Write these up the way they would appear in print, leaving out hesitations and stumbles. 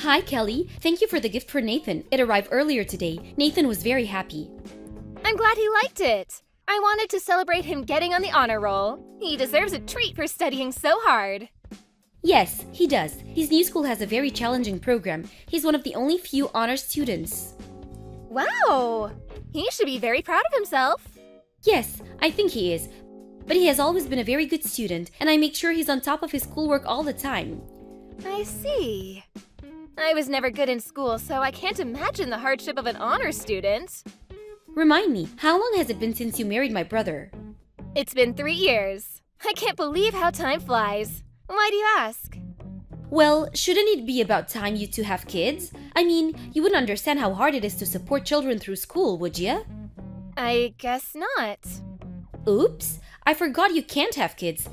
Hi, Kelly. Thank you for the gift for Nathan. It arrived earlier today. Nathan was very happy. I'm glad he liked it. I wanted to celebrate him getting on the honor roll. He deserves a treat for studying so hard. Yes, he does. His new school has a very challenging program. He's one of the only few honor students. Wow! He should be very proud of himself. Yes, I think he is. But he has always been a very good student, and I make sure he's on top of his schoolwork all the time. I see. I was never good in school, so I can't imagine the hardship of an honor student. Remind me, how long has it been since you married my brother? It's been 3 years. I can't believe how time flies. Why do you ask? Well, shouldn't it be about time you two have kids? I mean, you wouldn't understand how hard it is to support children through school, would you? I guess not. Oops, I forgot you can't have kids.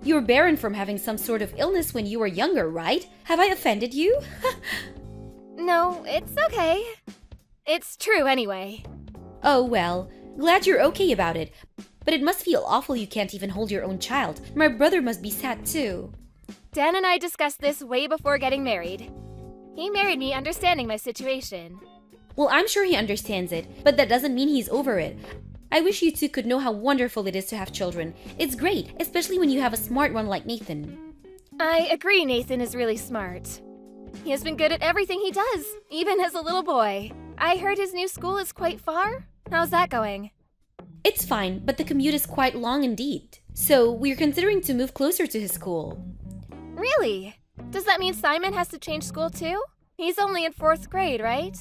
You were barren from having some sort of illness when you were younger, right? Have I offended you? No, it's okay. It's true anyway. Oh well, glad you're okay about it. But it must feel awful you can't even hold your own child. My brother must be sad too. Dan and I discussed this way before getting married. He married me understanding my situation. Well, I'm sure he understands it, but that doesn't mean he's over it. I wish you two could know how wonderful it is to have children. It's great, especially when you have a smart one like Nathan. I agree Nathan is really smart. He has been good at everything he does, even as a little boy. I heard his new school is quite far. How's that going? It's fine, but the commute is quite long indeed. So, we're considering to move closer to his school. Really? Does that mean Simon has to change school too? He's only in 4th grade, right?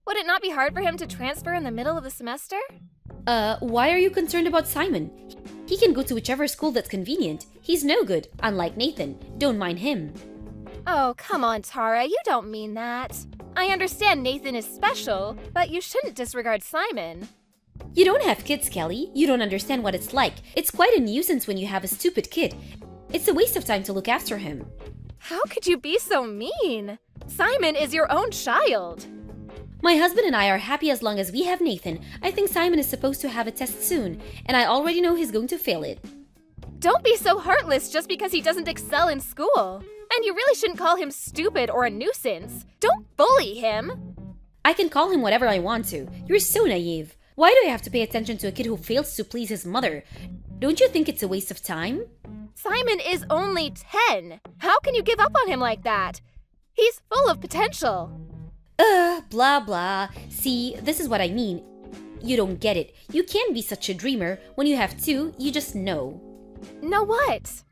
Would it not be hard for him to transfer in the middle of the semester? Why are you concerned about Simon? He can go to whichever school that's convenient. He's no good, unlike Nathan. Don't mind him. Oh, come on, Tara, you don't mean that. I understand Nathan is special, but you shouldn't disregard Simon. You don't have kids, Kelly. You don't understand what it's like. It's quite a nuisance when you have a stupid kid. It's a waste of time to look after him. How could you be so mean? Simon is your own child. My husband and I are happy as long as we have Nathan. I think Simon is supposed to have a test soon, and I already know he's going to fail it. Don't be so heartless just because he doesn't excel in school. And you really shouldn't call him stupid or a nuisance. Don't bully him. I can call him whatever I want to. You're so naive. Why do I have to pay attention to a kid who fails to please his mother? Don't you think it's a waste of time? Simon is only 10. How can you give up on him like that? He's full of potential. Blah blah. See, this is what I mean. You don't get it. You can't be such a dreamer. When you have two, you just know. Know what?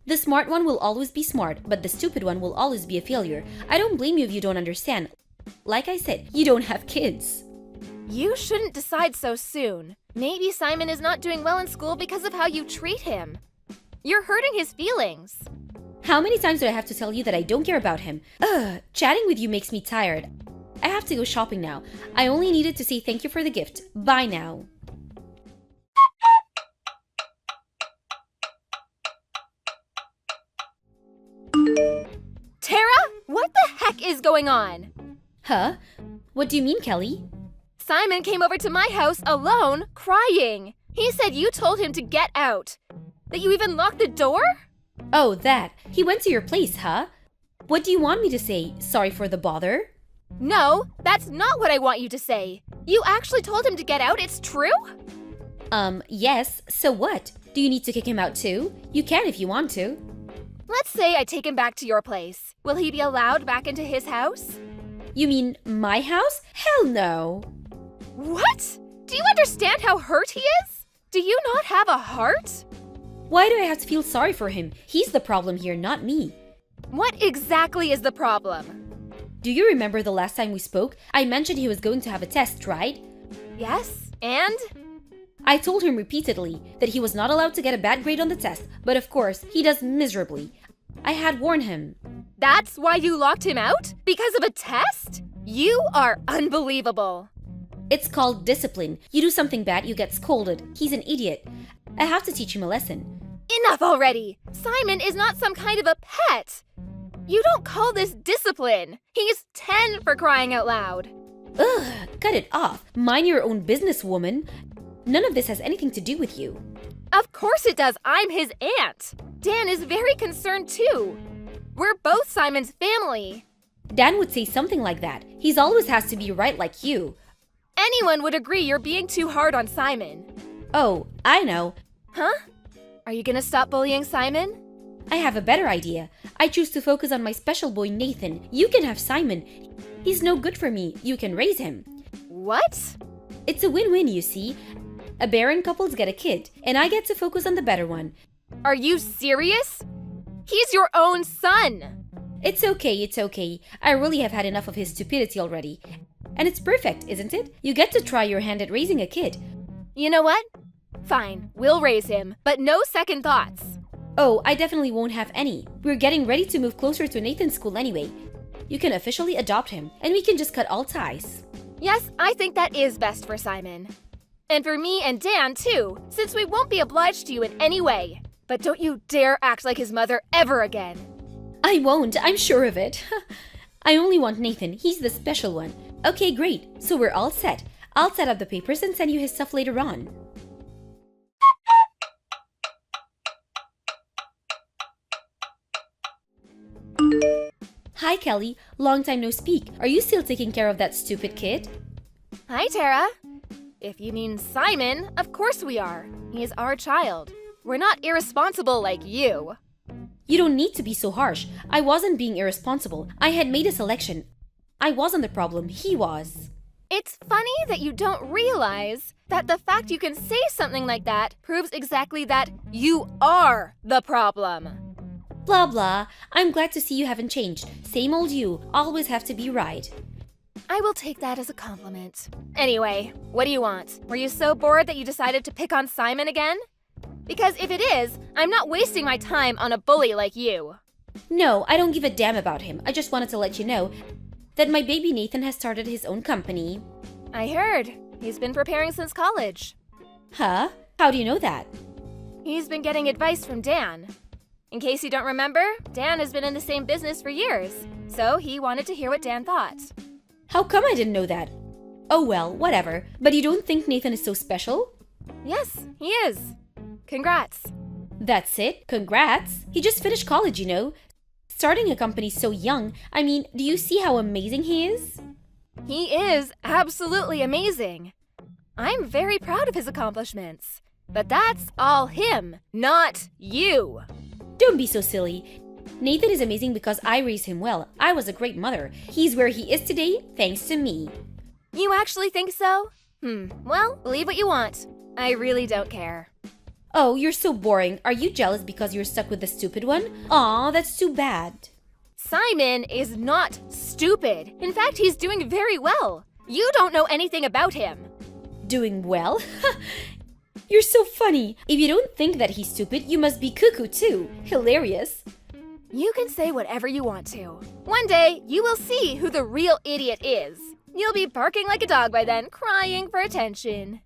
The smart one will always be smart, but the stupid one will always be a failure. I don't blame you if you don't understand. Like I said, you don't have kids. You shouldn't decide so soon. Maybe Simon is not doing well in school because of how you treat him. You're hurting his feelings. How many times do I have to tell you that I don't care about him? Chatting with you makes me tired. I have to go shopping now. I only needed to say thank you for the gift. Bye now. Tara, what the heck is going on? Huh? What do you mean, Kelly? Simon came over to my house alone, crying. He said you told him to get out. That you even locked the door? Oh, that. He went to your place, huh? What do you want me to say? Sorry for the bother? No, that's not what I want you to say. You actually told him to get out, it's true? Yes. So what? Do you need to kick him out too? You can if you want to. Let's say I take him back to your place. Will he be allowed back into his house? You mean my house? Hell no. What? Do you understand how hurt he is? Do you not have a heart? Why do I have to feel sorry for him? He's the problem here, not me. What exactly is the problem? Do you remember the last time we spoke? I mentioned he was going to have a test, right? Yes, and? I told him repeatedly that he was not allowed to get a bad grade on the test, but of course, he does miserably. I had warned him. That's why you locked him out? Because of a test? You are unbelievable. It's called discipline. You do something bad, you get scolded. He's an idiot. I have to teach him a lesson. Enough already! Simon is not some kind of a pet. You don't call this discipline. He's 10 for crying out loud. Ugh, cut it off. Mind your own business, woman. None of this has anything to do with you. Of course it does. I'm his aunt. Dan is very concerned too. We're both Simon's family. Dan would say something like that. He's always has to be right like you. Anyone would agree you're being too hard on Simon. Oh, I know. Huh? Are you gonna stop bullying Simon? I have a better idea. I choose to focus on my special boy Nathan. You can have Simon. He's no good for me. You can raise him. What? It's a win-win, you see. A barren couples get a kid, and I get to focus on the better one. Are you serious? He's your own son! It's okay. I really have had enough of his stupidity already. And it's perfect, isn't it? You get to try your hand at raising a kid. You know what? Fine, we'll raise him, but no second thoughts. Oh, I definitely won't have any. We're getting ready to move closer to Nathan's school anyway. You can officially adopt him, and we can just cut all ties. Yes, I think that is best for Simon. And for me and Dan, too, since we won't be obliged to you in any way. But don't you dare act like his mother ever again. I won't, I'm sure of it. I only want Nathan, he's the special one. Okay, great, so we're all set. I'll set up the papers and send you his stuff later on. Hi, Kelly. Long time no speak. Are you still taking care of that stupid kid? Hi, Tara. If you mean Simon, of course we are. He's our child. We're not irresponsible like you. You don't need to be so harsh. I wasn't being irresponsible. I had made a selection. I wasn't the problem. He was. It's funny that you don't realize that the fact you can say something like that proves exactly that you are the problem. Blah blah. I'm glad to see you haven't changed. Same old you. Always have to be right. I will take that as a compliment. Anyway, what do you want? Were you so bored that you decided to pick on Simon again? Because if it is, I'm not wasting my time on a bully like you. No, I don't give a damn about him. I just wanted to let you know that my baby Nathan has started his own company. I heard. He's been preparing since college. Huh? How do you know that? He's been getting advice from Dan. In case you don't remember, Dan has been in the same business for years, so he wanted to hear what Dan thought. How come I didn't know that? Oh well, whatever. But you don't think Nathan is so special? Yes, he is. Congrats. That's it? Congrats? He just finished college, you know. Starting a company so young, I mean, do you see how amazing he is? He is absolutely amazing. I'm very proud of his accomplishments. But that's all him, not you. Don't be so silly. Nathan is amazing because I raised him well. I was a great mother. He's where he is today thanks to me. You actually think so? Well, believe what you want. I really don't care. Oh, you're so boring. Are you jealous because you're stuck with the stupid one? Aw, that's too bad. Simon is not stupid. In fact, he's doing very well. You don't know anything about him. Doing well? You're so funny. If you don't think that he's stupid, you must be cuckoo too. Hilarious. You can say whatever you want to. One day, you will see who the real idiot is. You'll be barking like a dog by then, crying for attention.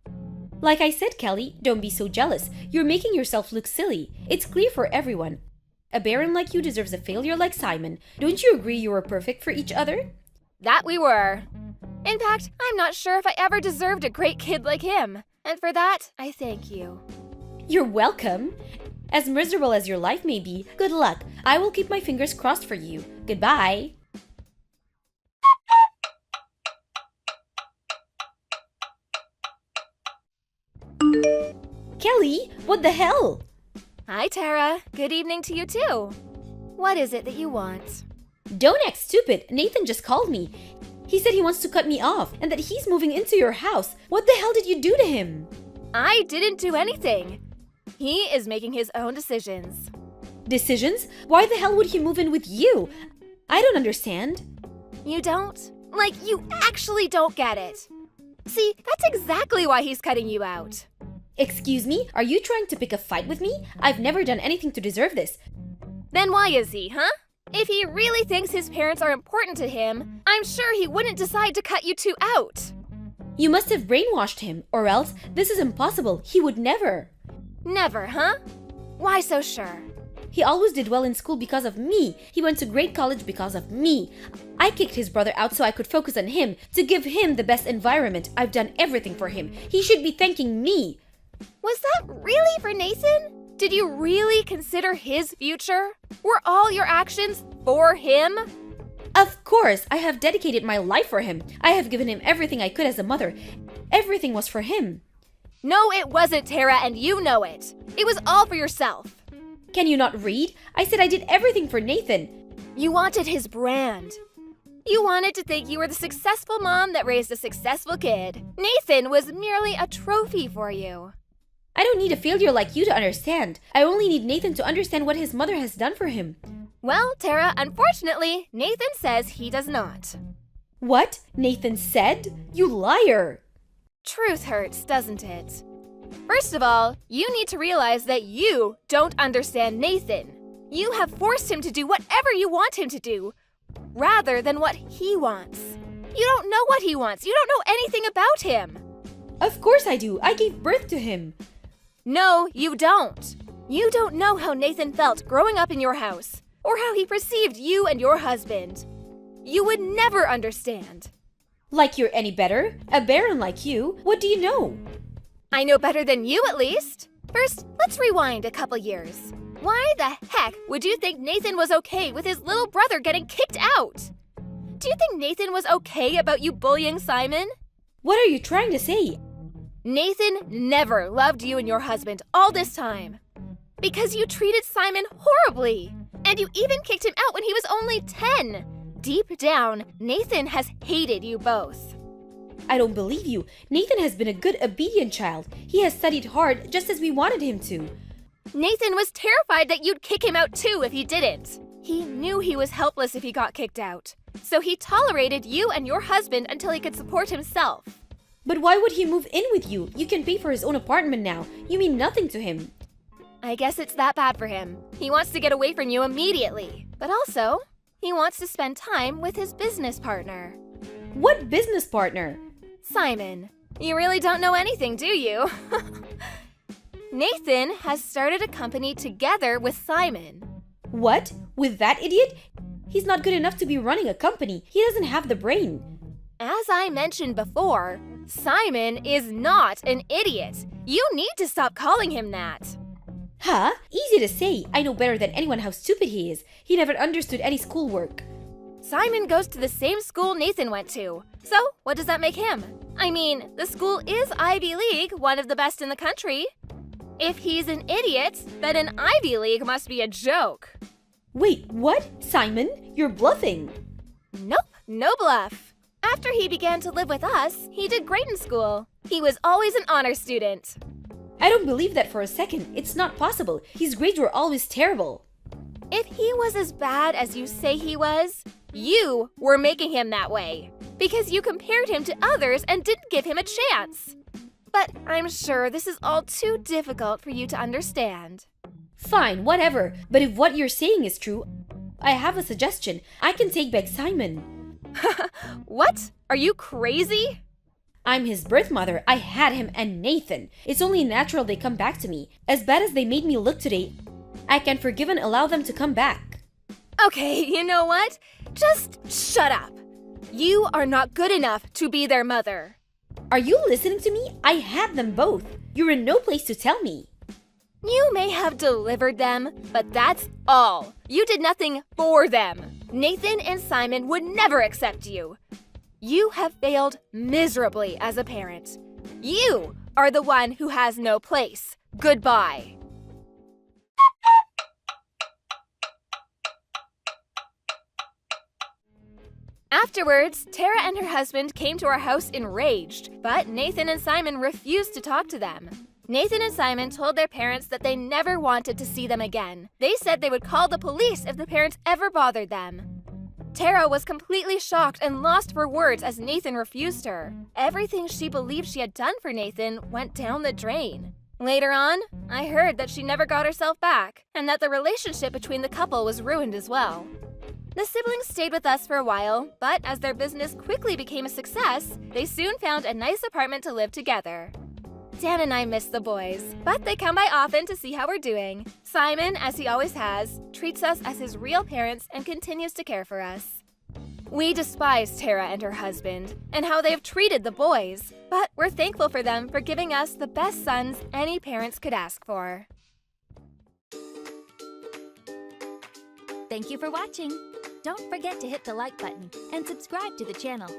Like I said, Kelly, don't be so jealous. You're making yourself look silly. It's clear for everyone. A baron like you deserves a failure like Simon. Don't you agree you were perfect for each other? That we were. In fact, I'm not sure if I ever deserved a great kid like him. And for that, I thank you. You're welcome. As miserable as your life may be, good luck. I will keep my fingers crossed for you. Goodbye. Kelly, what the hell? Hi, Tara. Good evening to you, too. What is it that you want? Don't act stupid. Nathan just called me. He said he wants to cut me off and that he's moving into your house. What the hell did you do to him? I didn't do anything. He is making his own decisions. Decisions? Why the hell would he move in with you? I don't understand. You don't? Like, you actually don't get it. See, that's exactly why he's cutting you out. Excuse me? Are you trying to pick a fight with me? I've never done anything to deserve this. Then why is he, huh? If he really thinks his parents are important to him, I'm sure he wouldn't decide to cut you two out. You must have brainwashed him, or else this is impossible. He would never. Never, huh? Why so sure? He always did well in school because of me. He went to great college because of me. I kicked his brother out so I could focus on him, to give him the best environment. I've done everything for him. He should be thanking me. Was that really for Nathan? Did you really consider his future? Were all your actions for him? Of course, I have dedicated my life for him. I have given him everything I could as a mother. Everything was for him. No, it wasn't, Tara, and you know it. It was all for yourself. Can you not read? I said I did everything for Nathan. You wanted his brand. You wanted to think you were the successful mom that raised a successful kid. Nathan was merely a trophy for you. I don't need a failure like you to understand. I only need Nathan to understand what his mother has done for him. Well, Tara, unfortunately, Nathan says he does not. What? Nathan said? You liar! Truth hurts, doesn't it? First of all, you need to realize that you don't understand Nathan. You have forced him to do whatever you want him to do, rather than what he wants. You don't know what he wants. You don't know anything about him. Of course I do. I gave birth to him. No, you don't. You don't know how Nathan felt growing up in your house, or how he perceived you and your husband. You would never understand. Like you're any better? A baron like you? What do you know? I know better than you, at least. First, let's rewind a couple years. Why the heck would you think Nathan was okay with his little brother getting kicked out? Do you think Nathan was okay about you bullying Simon? What are you trying to say? Nathan never loved you and your husband all this time. Because you treated Simon horribly. And you even kicked him out when he was only 10. Deep down, Nathan has hated you both. I don't believe you. Nathan has been a good, obedient child. He has studied hard just as we wanted him to. Nathan was terrified that you'd kick him out too if he didn't. He knew he was helpless if he got kicked out. So he tolerated you and your husband until he could support himself. But why would he move in with you? You can pay for his own apartment now. You mean nothing to him. I guess it's that bad for him. He wants to get away from you immediately. But also, he wants to spend time with his business partner. What business partner? Simon. You really don't know anything, do you? Nathan has started a company together with Simon. What? With that idiot? He's not good enough to be running a company. He doesn't have the brain. As I mentioned before, Simon is not an idiot. You need to stop calling him that. Huh? Easy to say. I know better than anyone how stupid he is. He never understood any schoolwork. Simon goes to the same school Nathan went to. So, what does that make him? I mean, the school is Ivy League, one of the best in the country. If he's an idiot, then an Ivy League must be a joke. Wait, what? Simon? You're bluffing. Nope, no bluff. After he began to live with us, he did great in school. He was always an honor student. I don't believe that for a second. It's not possible. His grades were always terrible. If he was as bad as you say he was, you were making him that way. Because you compared him to others and didn't give him a chance. But I'm sure this is all too difficult for you to understand. Fine, whatever. But if what you're saying is true, I have a suggestion. I can take back Simon. What? Are you crazy? I'm his birth mother. I had him and Nathan. It's only natural they come back to me. As bad as they made me look today, I can forgive and allow them to come back. Okay, you know what? Just shut up. You are not good enough to be their mother. Are you listening to me? I had them both. You're in no place to tell me. You may have delivered them, but that's all. You did nothing for them. Nathan and Simon would never accept you. You have failed miserably as a parent. You are the one who has no place. Goodbye. Afterwards, Tara and her husband came to our house enraged, but Nathan and Simon refused to talk to them. Nathan and Simon told their parents that they never wanted to see them again. They said they would call the police if the parents ever bothered them. Tara was completely shocked and lost for words as Nathan refused her. Everything she believed she had done for Nathan went down the drain. Later on, I heard that she never got herself back, and that the relationship between the couple was ruined as well. The siblings stayed with us for a while, but as their business quickly became a success, they soon found a nice apartment to live together. Dan and I miss the boys, but they come by often to see how we're doing. Simon, as he always has, treats us as his real parents and continues to care for us. We despise Tara and her husband and how they have treated the boys, but we're thankful for them for giving us the best sons any parents could ask for. Thank you for watching. Don't forget to hit the like button and subscribe to the channel.